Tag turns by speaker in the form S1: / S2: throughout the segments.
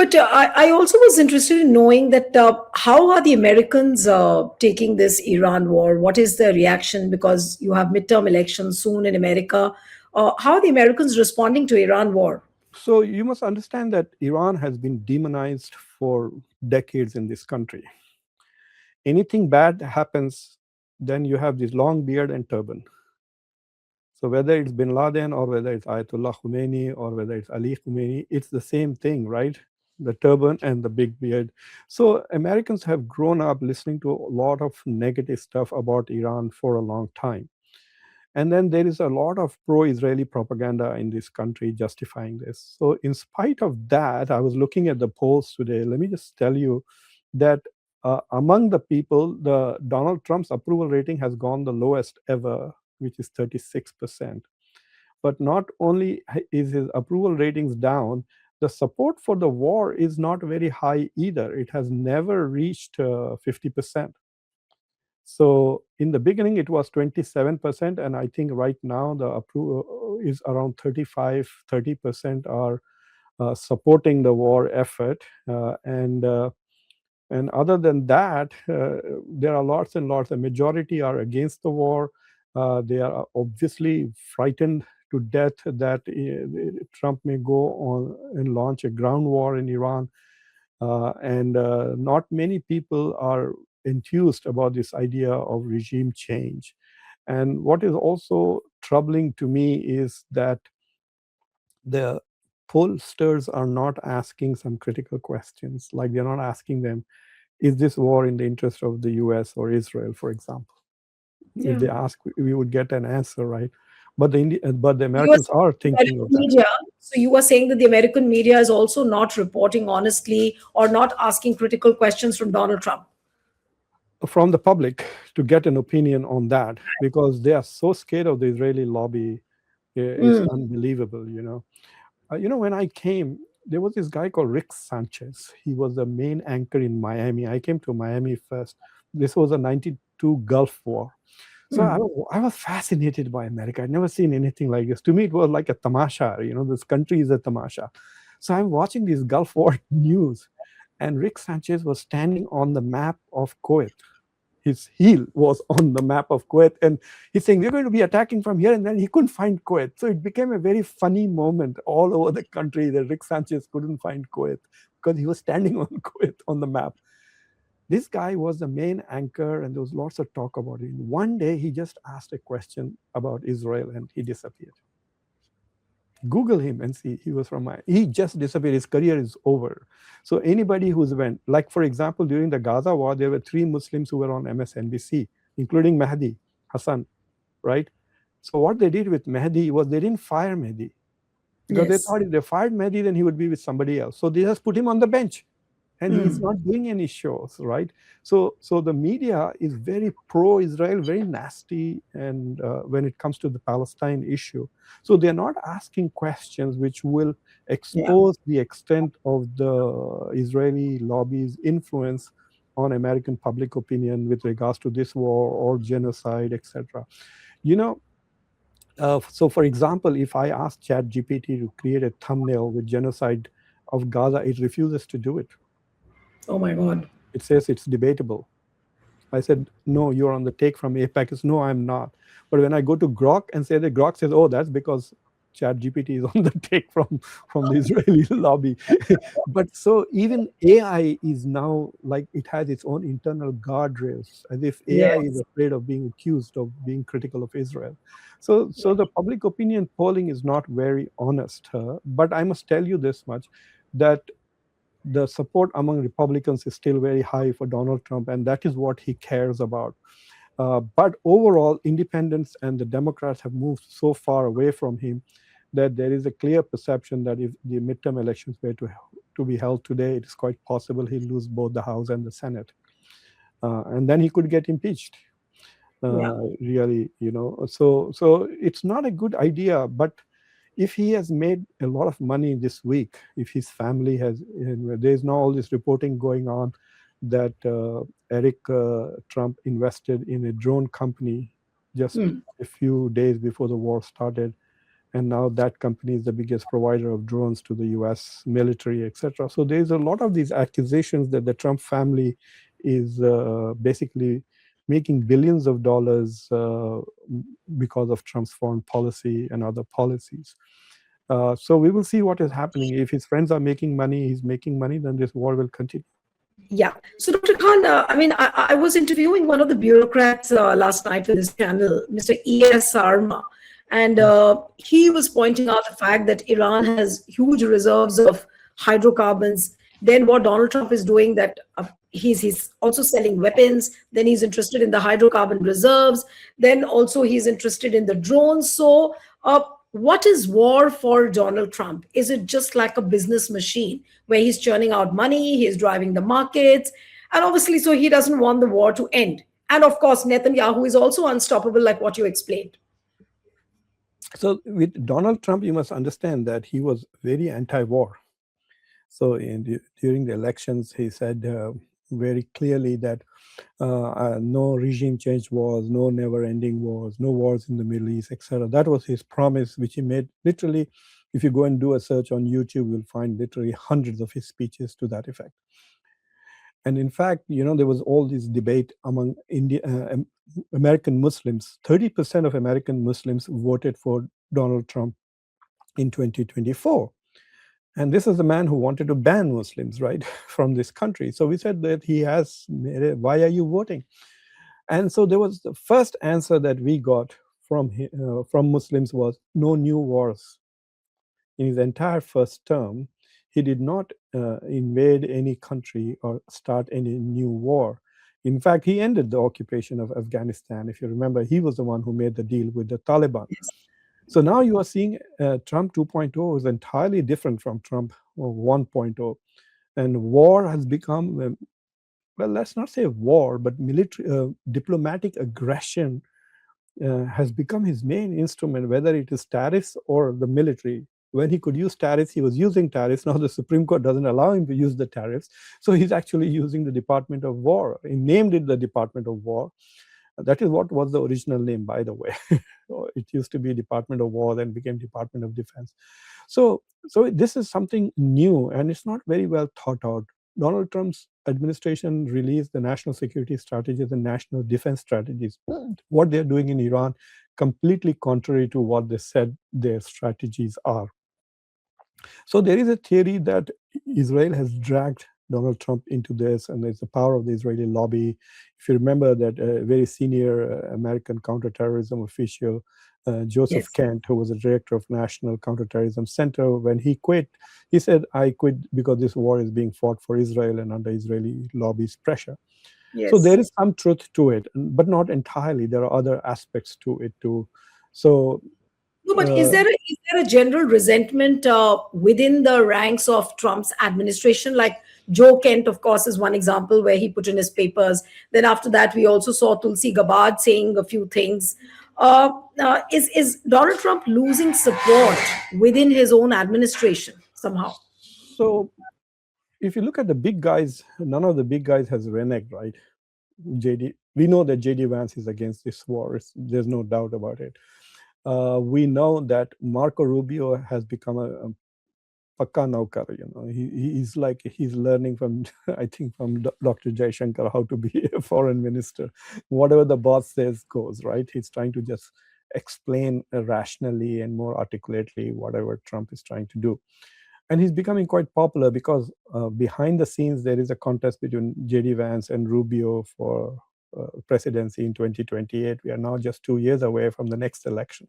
S1: But I also was interested in knowing that how are the Americans taking this Iran war? What is the reaction? Because you have midterm elections soon in America. How are the Americans responding to Iran war?
S2: So you must understand that Iran has been demonized for decades in this country. Anything bad happens, then you have this long beard and turban. So whether it's Bin Laden or whether it's Ayatollah Khomeini or whether it's Ali Khomeini, it's the same thing, right? The turban and the big beard. So Americans have grown up listening to a lot of negative stuff about Iran for a long time. And then there is a lot of pro-Israeli propaganda in this country justifying this. So in spite of that, I was looking at the polls today. Let me just tell you that among the people, the Donald Trump's approval rating has gone the lowest ever, which is 36%. But not only is his approval ratings down, the support for the war is not very high either. It has never reached 50%. So in the beginning, it was 27%, and I think right now the approval is around 30% are supporting the war effort. And other than that, there are lots and lots. The majority are against the war. They are obviously frightened to death that Trump may go on and launch a ground war in Iran. And not many people are enthused about this idea of regime change. And what is also troubling to me is that the pollsters are not asking some critical questions. Like they're not asking them, is this war in the interest of the US or Israel, for example?
S1: Yeah.
S2: If they ask, we would get an answer, right? But the
S1: You
S2: Americans are thinking of that.
S1: media. So you were saying that the American media is also not reporting honestly or not asking critical questions from Donald Trump.
S2: From the public to get an opinion on that, because they are so scared of the Israeli lobby. It's unbelievable. When I came, there was this guy called Rick Sanchez. He was the main anchor in Miami. I came to Miami first. This was a 92 Gulf War. So I was fascinated by America. I'd never seen anything like this. To me, it was like a tamasha. This country is a tamasha. So I'm watching this Gulf War news, and Rick Sanchez was standing on the map of Kuwait. His heel was on the map of Kuwait, and he's saying, we're going to be attacking from here, and then he couldn't find Kuwait. So it became a very funny moment all over the country that Rick Sanchez couldn't find Kuwait because he was standing on Kuwait on the map. This guy was the main anchor, and there was lots of talk about it. One day, he just asked a question about Israel, and he disappeared. Google him and see. He just disappeared. His career is over. So anybody who's went, like for example, during the Gaza war, there were 3 Muslims who were on MSNBC, including Mehdi Hassan, right? So what they did with Mehdi was they didn't fire Mehdi, because they thought if they fired Mehdi, then he would be with somebody else. So they just put him on the bench. And he's not doing any shows, right? So the media is very pro-Israel, very nasty, and when it comes to the Palestine issue. So they're not asking questions which will expose the extent of the Israeli lobby's influence on American public opinion with regards to this war or genocide, etc. So for example, if I ask ChatGPT to create a thumbnail with genocide of Gaza, it refuses to do it.
S1: Oh my God.
S2: It says it's debatable. I said, no, you're on the take from APAC. It's, no, I'm not. But when I go to Grok and say that, Grok says, oh, that's because ChatGPT is on the take from the Israeli lobby. But so even AI is now like it has its own internal guardrails, as if AI is afraid of being accused of being critical of Israel. So the public opinion polling is not very honest. But I must tell you this much, that the support among Republicans is still very high for Donald Trump, and that is what he cares about. But overall, independents and the Democrats have moved so far away from him that there is a clear perception that if the midterm elections were to be held today, it is quite possible he'll lose both the House and the Senate. And then he could get impeached. Really, so it's not a good idea. But if he has made a lot of money this week, if his family has, there's now all this reporting going on that Eric Trump invested in a drone company just a few days before the war started, and now that company is the biggest provider of drones to the US military, etc. So there's a lot of these accusations that the Trump family is basically making billions of dollars because of Trump's foreign policy and other policies. So we will see what is happening. If his friends are making money, he's making money, then this war will continue.
S1: Yeah. So, Dr. Khan, I mean, I was interviewing one of the bureaucrats last night for this channel, Mr. E.S. Sarma, and he was pointing out the fact that Iran has huge reserves of hydrocarbons. Then what Donald Trump is doing, that he's also selling weapons. Then he's interested in the hydrocarbon reserves. Then also he's interested in the drones. So, what is war for Donald Trump? Is it just like a business machine where he's churning out money, he's driving the markets, and obviously, so he doesn't want the war to end. And of course, Netanyahu is also unstoppable, like what you explained.
S2: So with Donald Trump, you must understand that he was very anti-war. So during the elections, he said very clearly that no regime change wars, no never-ending wars, no wars in the Middle East, etc. That was his promise, which he made literally. If you go and do a search on YouTube, you'll find literally hundreds of his speeches to that effect. And in fact, there was all this debate among American Muslims. 30% of American Muslims voted for Donald Trump in 2024. And this is the man who wanted to ban Muslims, right, from this country. So we said that he has made it. Why are you voting? And so there was the first answer that we got from Muslims was no new wars. In his entire first term, he did not invade any country or start any new war. In fact, he ended the occupation of Afghanistan. If you remember, he was the one who made the deal with the Taliban. So now you are seeing Trump 2.0 is entirely different from Trump 1.0. And war has become, well, let's not say war, but diplomatic aggression has become his main instrument, whether it is tariffs or the military. When he could use tariffs, he was using tariffs. Now the Supreme Court doesn't allow him to use the tariffs. So he's actually using the Department of War. He named it the Department of War. That is what was the original name, by the way. It used to be Department of War, then became Department of Defense. So this is something new, and it's not very well thought out. Donald Trump's administration released the national security strategies and national defense strategies. What they're doing in Iran, completely contrary to what they said their strategies are. So there is a theory that Israel has dragged Donald Trump into this, and there's the power of the Israeli lobby. If you remember that very senior American counterterrorism official, Joseph
S1: Yes.
S2: Kent, who was the director of National Counterterrorism Center, when he quit, he said, I quit because this war is being fought for Israel and under Israeli lobby's pressure. So there
S1: Yes.
S2: is some truth to it, but not entirely. There are other aspects to it too. So
S1: No, but
S2: uh,
S1: is there a general resentment within the ranks of Trump's administration? Like Joe Kent, of course, is one example where he put in his papers. Then after that, we also saw Tulsi Gabbard saying a few things. Is Donald Trump losing support within his own administration somehow?
S2: so if you look at the big guys, none of the big guys has reneged, right? We know that JD Vance is against this war. There's no doubt about it. We know that Marco Rubio has become a pakka naukar. He's learning from I think from Dr. Jaishankar how to be a foreign minister. Whatever the boss says goes, right? He's trying to just explain rationally and more articulately whatever Trump is trying to do. And he's becoming quite popular because behind the scenes there is a contest between JD Vance and Rubio for presidency in 2028. We are now just 2 years away from the next election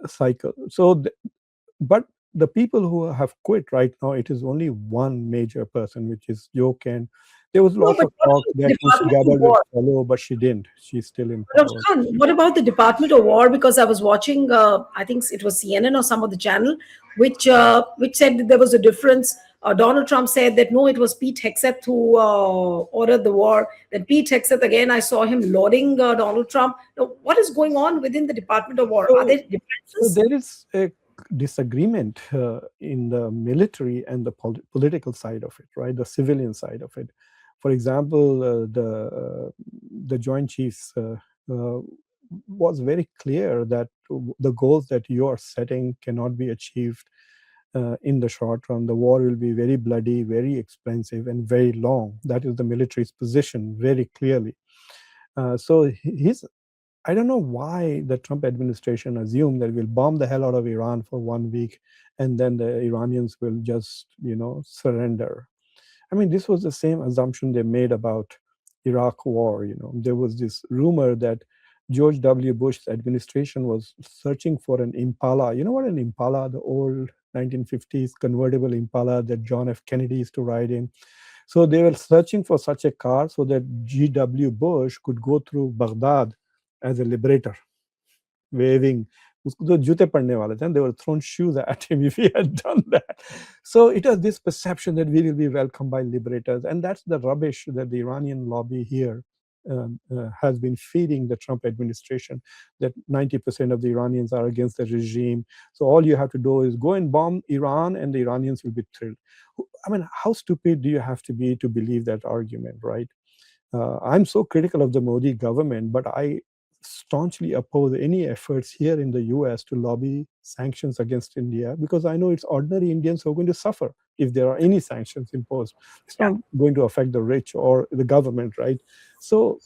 S2: cycle. But the people who have quit right now, it is only one major person, which is Joe Kent. There was
S1: No,
S2: lots
S1: but
S2: of
S1: what
S2: talk
S1: about the
S2: that Tulsi
S1: Department of
S2: Gabbard will
S1: War?
S2: follow, but she didn't. She's still in
S1: Dr.
S2: power.
S1: Khan, what about the Department of War? Because I was watching, I think it was CNN or some of the channel, which said that there was a difference. Donald Trump said that no, it was Pete Hegseth who ordered the war. Then Pete Hegseth again, I saw him lauding Donald Trump. Now, what is going on within the Department of War? Are there
S2: So
S1: differences?
S2: there is a disagreement in the military and the political side of it, right? The civilian side of it. For example, the Joint Chiefs, was very clear that the goals that you are setting cannot be achieved in the short run. The war will be very bloody, very expensive, and very long. That is the military's position very clearly. So he's I don't know why the Trump administration assumed that we'll bomb the hell out of Iran for 1 week and then the Iranians will just, surrender. I mean, this was the same assumption they made about Iraq war. There was this rumor that George W. Bush's administration was searching for an Impala. You know what an Impala, the old 1950s convertible Impala that John F. Kennedy used to ride in. So they were searching for such a car so that G.W. Bush could go through Baghdad as a liberator, waving. उसको तो जूते पड़ने वाले थे, and they were throwing shoes at him if he had done that. So it was this perception that we will be welcomed by liberators, and that's the rubbish that the Iranian lobby here has been feeding the Trump administration, that 90% of the Iranians are against the regime. So all you have to do is go and bomb Iran and the Iranians will be thrilled. I mean, how stupid do you have to be to believe that argument, right? I'm so critical of the Modi government, but I staunchly oppose any efforts here in the US to lobby sanctions against India, because I know it's ordinary Indians who are going to suffer if there are any sanctions imposed. It's
S1: Yeah.
S2: not going to affect the rich or the government, right? So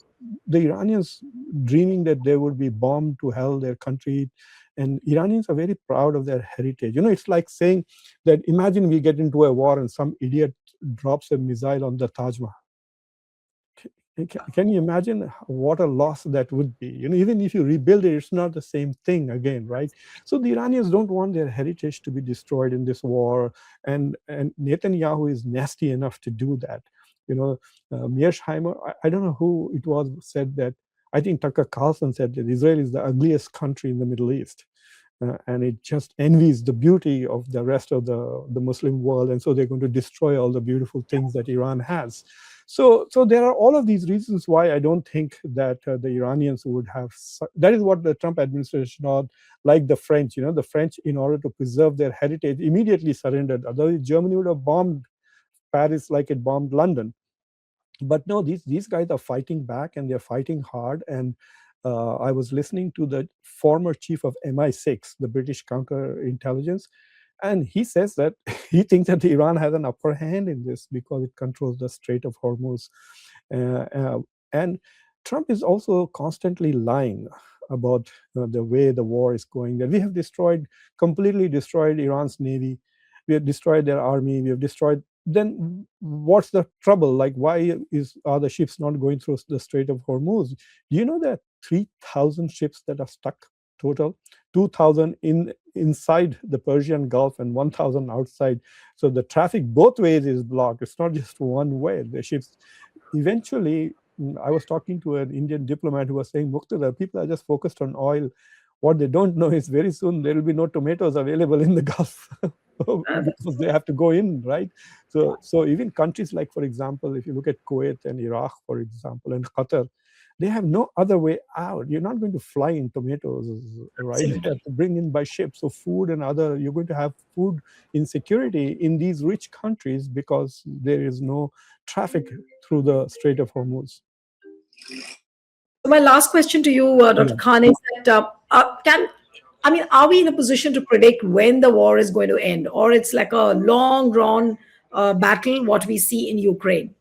S2: the Iranians dreaming that they would be bombed to hell their country, and Iranians are very proud of their heritage. It's like saying that imagine we get into a war and some idiot drops a missile on the Taj Mahal. Can you imagine what a loss that would be? Even if you rebuild it, it's not the same thing again, right? So the Iranians don't want their heritage to be destroyed in this war, and Netanyahu is nasty enough to do that. Mearsheimer, I don't know who it was, said that. I think Tucker Carlson said that Israel is the ugliest country in the Middle East. And it just envies the beauty of the rest of the Muslim world, and so they're going to destroy all the beautiful things that Iran has. So there are all of these reasons why I don't think that the Iranians would have. That is what the Trump administration, or like the French, the French, in order to preserve their heritage, immediately surrendered. Otherwise, Germany would have bombed Paris like it bombed London. But no, these guys are fighting back, and they're fighting hard. And I was listening to the former chief of MI6, the British counterintelligence, and he says that he thinks that Iran has an upper hand in this because it controls the Strait of Hormuz. Uh, uh, and Trump is also constantly lying about the way the war is going. That we have completely destroyed Iran's navy. We have destroyed their army. We have destroyed. Then what's the trouble? Like, why are the ships not going through the Strait of Hormuz? Do you know that 3,000 ships that are stuck total? 2,000 inside the Persian Gulf and 1,000 outside. So the traffic both ways is blocked. It's not just one way. The ships eventually. I was talking to an Indian diplomat who was saying, Muqtedar, people are just focused on oil. What they don't know is very soon there will be no tomatoes available in the Gulf because they have to go in, right? So even countries like, for example, if you look at Kuwait and Iraq, for example, and Qatar, they have no other way out. You're not going to fly in tomatoes, right? You have to bring in by ship. So food and other, you're going to have food insecurity in these rich countries because there is no traffic through the Strait of Hormuz.
S1: So my last question to you, Dr.
S2: Yeah.
S1: Khan, is that are we in a position to predict when the war is going to end, or it's like a long drawn battle, what we see in Ukraine?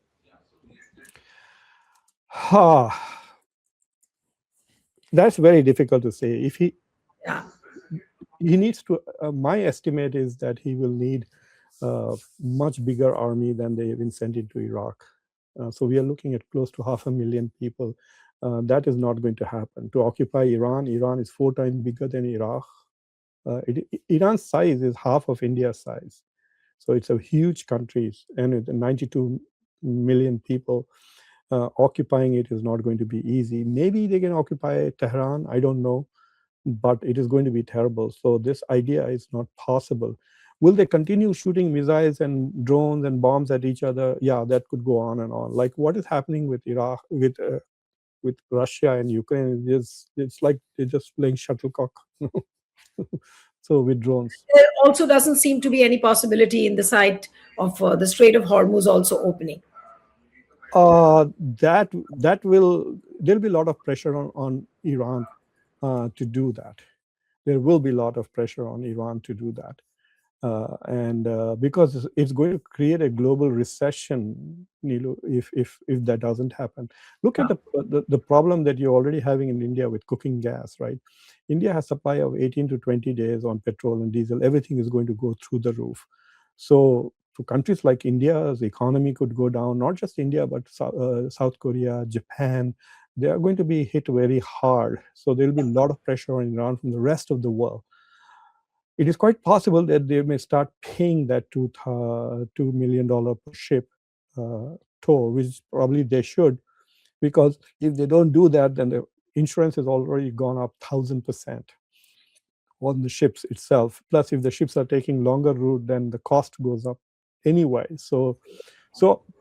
S2: That's very difficult to say. If
S1: Yeah.
S2: he needs to, my estimate is that he will need a much bigger army than they even sent into Iraq. So we are looking at close to 500,000 people. That is not going to happen. To occupy Iran, Iran is 4 times bigger than Iraq. Iran's size is half of India's size. So it's a huge country, and 92 million people. Occupying it is not going to be easy. Maybe they can occupy Tehran, I don't know, but it is going to be terrible. So this idea is not possible. Will they continue shooting missiles and drones and bombs at each other? Yeah, that could go on and on. Like what is happening with Iraq, with Russia and Ukraine? It's like they're just playing shuttlecock. So with drones.
S1: There also doesn't seem to be any possibility in the sight of the Strait of Hormuz also opening.
S2: That will there'll be a lot of pressure on Iran to do that. There will be a lot of pressure on Iran to do that. And because it's going to create a global recession, Nilu, if that doesn't happen. Look at
S1: Yeah.
S2: the problem that you're already having in India with cooking gas, right? India has supply of 18 to 20 days on petrol and diesel. Everything is going to go through the roof. So to countries like India, the economy could go down. Not just India, but South Korea, Japan. They are going to be hit very hard. So there will be a lot of pressure on Iran from the rest of the world. It is quite possible that they may start paying that $2 million per ship toll, which probably they should, because if they don't do that, then the insurance has already gone up 1,000% on the ships itself. Plus, if the ships are taking longer route, then the cost goes up anyway. So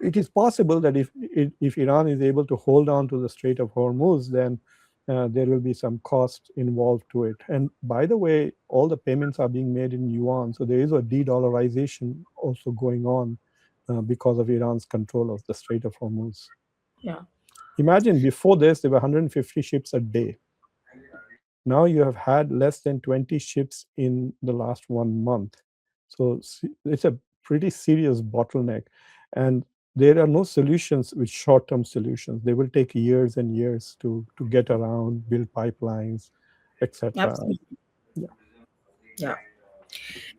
S2: it is possible that if Iran is able to hold on to the Strait of Hormuz, then there will be some cost involved to it. And by the way, all the payments are being made in yuan, so there is a de-dollarization also going on because of Iran's control of the Strait of Hormuz.
S1: Yeah.
S2: Imagine before this, there were 150 ships a day. Now you have had less than 20 ships in the last 1 month. So it's a pretty serious bottleneck. And there are no solutions with short-term solutions. They will take years and years to get around, build pipelines, etc.
S1: Absolutely.
S2: Yeah.
S1: Yeah.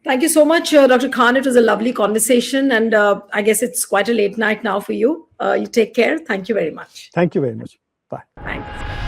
S1: Thank you so much, Dr. Khan. It was a lovely conversation, and I guess it's quite a late night now for you. You take care. Thank you very much.
S2: Thank you very much. Bye.
S1: Thanks.